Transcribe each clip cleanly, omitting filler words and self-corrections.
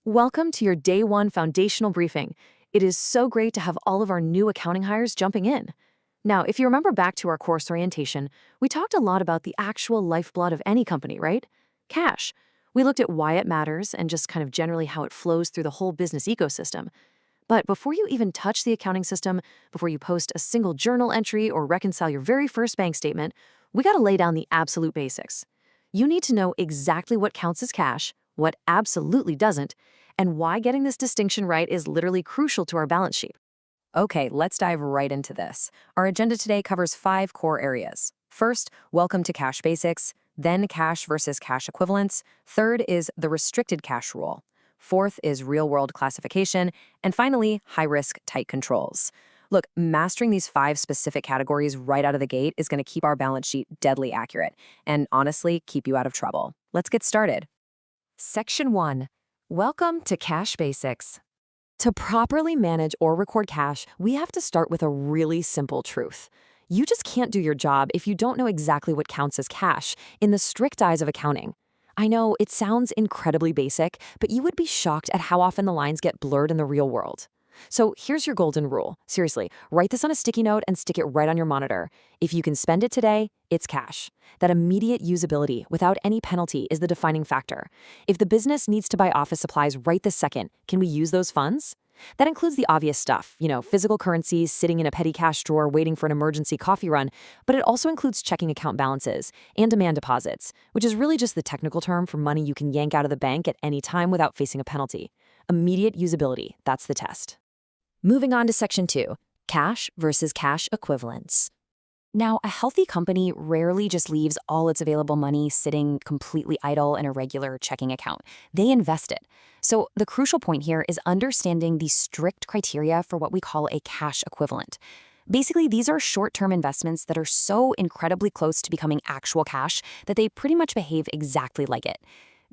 Welcome to your day one foundational briefing. It is so great to have all of our new accounting hires jumping in. Now, if you remember back to our course orientation, we talked a lot about the actual lifeblood of any company, right? Cash. We looked at why it matters and just kind of generally how it flows through the whole business ecosystem. But before you even touch the accounting system, before you post a single journal entry or reconcile your very first bank statement, we got to lay down the absolute basics. You need to know exactly what counts as cash, what absolutely doesn't, and why getting this distinction right is literally crucial to our balance sheet. Okay, let's dive right into this. Our agenda today covers 5 core areas. First, welcome to cash basics, then cash versus cash equivalents. Third is the restricted cash rule. Fourth is real-world classification. And finally, high-risk, tight controls. Look, mastering these 5 specific categories right out of the gate is going to keep our balance sheet deadly accurate and honestly keep you out of trouble. Let's get started. Section 1. Welcome to Cash Basics. To properly manage or record cash, we have to start with a really simple truth. You just can't do your job if you don't know exactly what counts as cash in the strict eyes of accounting. I know it sounds incredibly basic, but you would be shocked at how often the lines get blurred in the real world. So here's your golden rule. Seriously, write this on a sticky note and stick it right on your monitor. If you can spend it today, it's cash. That immediate usability without any penalty is the defining factor. If the business needs to buy office supplies right this second, can we use those funds? That includes the obvious stuff, physical currencies sitting in a petty cash drawer waiting for an emergency coffee run, but it also includes checking account balances and demand deposits, which is really just the technical term for money you can yank out of the bank at any time without facing a penalty. Immediate usability, that's the test. Moving on to Section 2, cash versus cash equivalents. Now, a healthy company rarely just leaves all its available money sitting completely idle in a regular checking account. They invest it. So the crucial point here is understanding the strict criteria for what we call a cash equivalent. Basically, these are short-term investments that are so incredibly close to becoming actual cash that they pretty much behave exactly like it.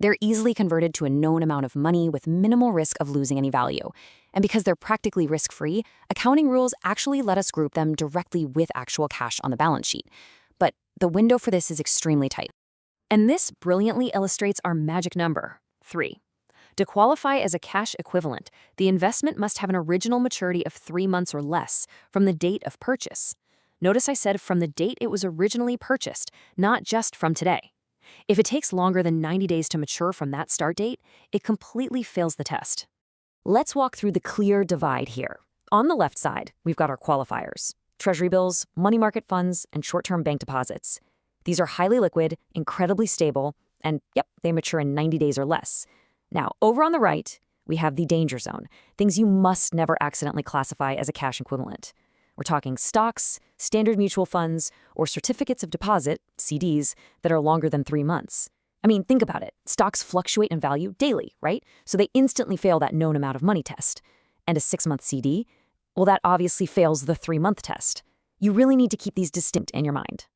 They're easily converted to a known amount of money with minimal risk of losing any value. And because they're practically risk-free, accounting rules actually let us group them directly with actual cash on the balance sheet. But the window for this is extremely tight. And this brilliantly illustrates our magic number, 3. To qualify as a cash equivalent, the investment must have an original maturity of 3 months or less from the date of purchase. Notice I said from the date it was originally purchased, not just from today. If it takes longer than 90 days to mature from that start date, it completely fails the test. Let's walk through the clear divide here. On the left side, we've got our qualifiers: Treasury bills, money market funds, and short-term bank deposits. These are highly liquid, incredibly stable, and they mature in 90 days or less. Now, over on the right, we have the danger zone, things you must never accidentally classify as a cash equivalent. We're talking stocks, standard mutual funds, or certificates of deposit, CDs, that are longer than 3 months. I mean, think about it. Stocks fluctuate in value daily, right? So they instantly fail that known amount of money test. And a 6-month CD? Well, that obviously fails the 3-month test. You really need to keep these distinct in your mind.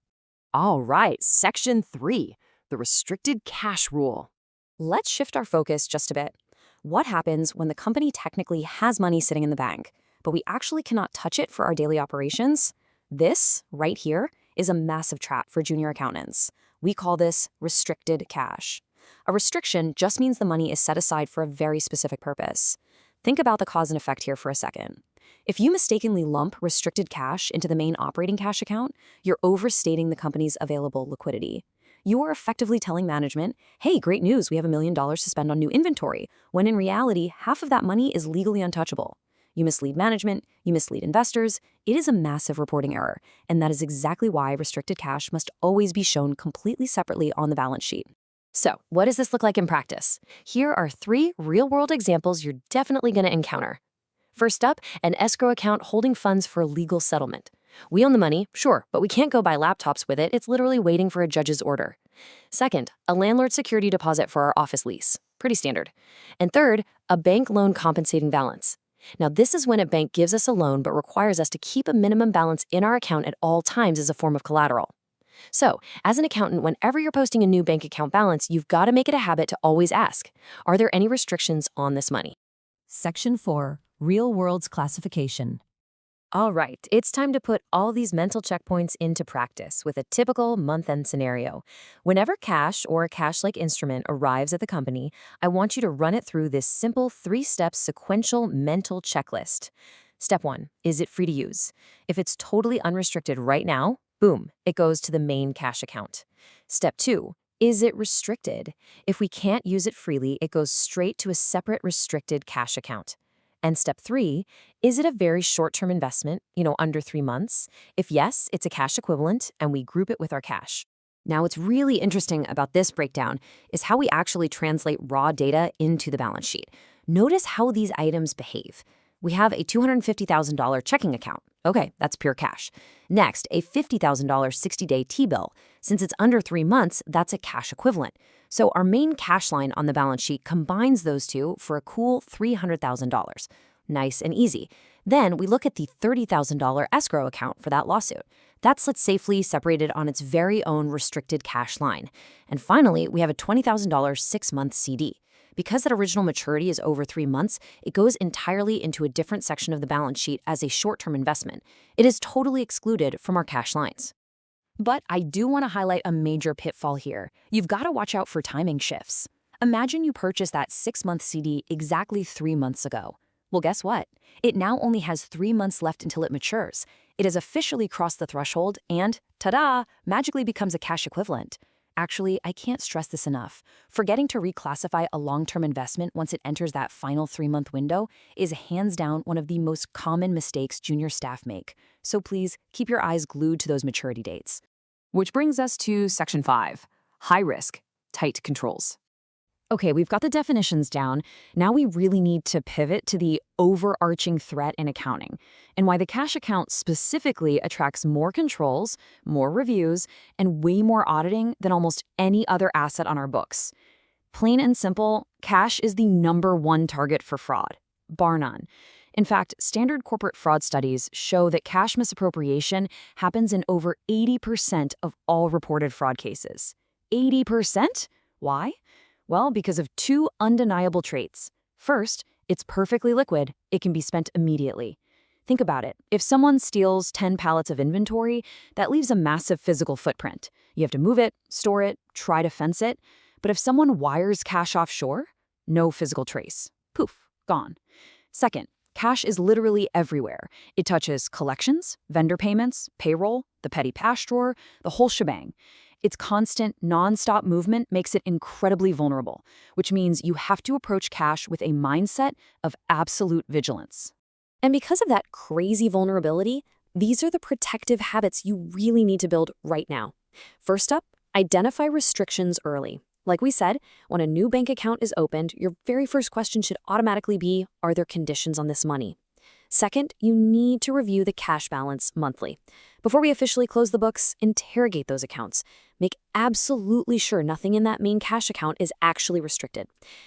All right, Section 3, the restricted cash rule. Let's shift our focus just a bit. What happens when the company technically has money sitting in the bank, but we actually cannot touch it for our daily operations? This, right here, is a massive trap for junior accountants. We call this restricted cash. A restriction just means the money is set aside for a very specific purpose. Think about the cause and effect here for a second. If you mistakenly lump restricted cash into the main operating cash account, you're overstating the company's available liquidity. You are effectively telling management, hey, great news, we have $1 million to spend on new inventory, when in reality, half of that money is legally untouchable. You mislead management, you mislead investors. It is a massive reporting error, and that is exactly why restricted cash must always be shown completely separately on the balance sheet. So, what does this look like in practice? Here are 3 real-world examples you're definitely going to encounter. First up, an escrow account holding funds for a legal settlement. We own the money, sure, but we can't go buy laptops with it. It's literally waiting for a judge's order. Second, a landlord security deposit for our office lease. Pretty standard. And third, a bank loan compensating balance. Now, this is when a bank gives us a loan but requires us to keep a minimum balance in our account at all times as a form of collateral. So, as an accountant, whenever you're posting a new bank account balance, you've got to make it a habit to always ask, are there any restrictions on this money? Section 4, Real World's Classification. All right, it's time to put all these mental checkpoints into practice with a typical month-end scenario. Whenever cash or a cash-like instrument arrives at the company, I want you to run it through this simple three-step sequential mental checklist. Step 1, is it free to use? If it's totally unrestricted right now, boom, it goes to the main cash account. Step 2, is it restricted? If we can't use it freely, it goes straight to a separate restricted cash account. And step 3, is it a very short-term investment, under 3 months? If yes, it's a cash equivalent, and we group it with our cash. Now, what's really interesting about this breakdown is how we actually translate raw data into the balance sheet. Notice how these items behave. We have a $250,000 checking account. Okay, that's pure cash. Next, a $50,000 60-day T-bill. Since it's under 3 months, that's a cash equivalent. So our main cash line on the balance sheet combines those two for a cool $300,000. Nice and easy. Then we look at the $30,000 escrow account for that lawsuit. That's safely separated on its very own restricted cash line. And finally, we have a $20,000 6-month CD. Because that original maturity is over 3 months, it goes entirely into a different section of the balance sheet as a short-term investment. It is totally excluded from our cash lines. But I do want to highlight a major pitfall here. You've got to watch out for timing shifts. Imagine you purchased that 6-month CD exactly 3 months ago. Well, guess what? It now only has 3 months left until it matures. It has officially crossed the threshold and, ta-da, magically becomes a cash equivalent. Actually, I can't stress this enough. Forgetting to reclassify a long-term investment once it enters that final 3-month window is hands down one of the most common mistakes junior staff make. So please keep your eyes glued to those maturity dates. Which brings us to Section 5, high risk, tight controls. Okay, we've got the definitions down. Now we really need to pivot to the overarching threat in accounting and why the cash account specifically attracts more controls, more reviews, and way more auditing than almost any other asset on our books. Plain and simple, cash is the #1 target for fraud, bar none. In fact, standard corporate fraud studies show that cash misappropriation happens in over 80% of all reported fraud cases. 80%? Why? Well, because of two undeniable traits. First, it's perfectly liquid. It can be spent immediately. Think about it. If someone steals 10 pallets of inventory, that leaves a massive physical footprint. You have to move it, store it, try to fence it. But if someone wires cash offshore, no physical trace. Poof, gone. Second, cash is literally everywhere. It touches collections, vendor payments, payroll, the petty cash drawer, the whole shebang. Its constant, non-stop movement makes it incredibly vulnerable, which means you have to approach cash with a mindset of absolute vigilance. And because of that crazy vulnerability, these are the protective habits you really need to build right now. First up, identify restrictions early. Like we said, when a new bank account is opened, your very first question should automatically be, are there conditions on this money? Second, you need to review the cash balance monthly. Before we officially close the books, interrogate those accounts. Make absolutely sure nothing in that main cash account is actually restricted.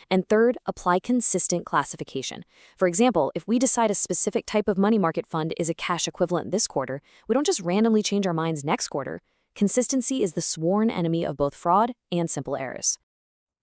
And third, apply consistent classification. For example, if we decide a specific type of money market fund is a cash equivalent this quarter, we don't just randomly change our minds next quarter. Consistency is the sworn enemy of both fraud and simple errors.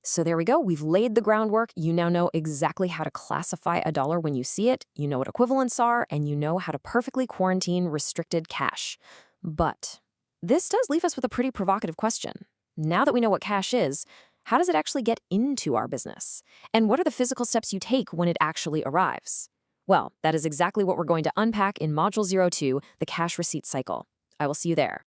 So there we go. We've laid the groundwork. You now know exactly how to classify a dollar when you see it. You know what equivalents are, and you know how to perfectly quarantine restricted cash. But this does leave us with a pretty provocative question. Now that we know what cash is, how does it actually get into our business? And what are the physical steps you take when it actually arrives? Well, that is exactly what we're going to unpack in Module 02, the cash receipt cycle. I will see you there.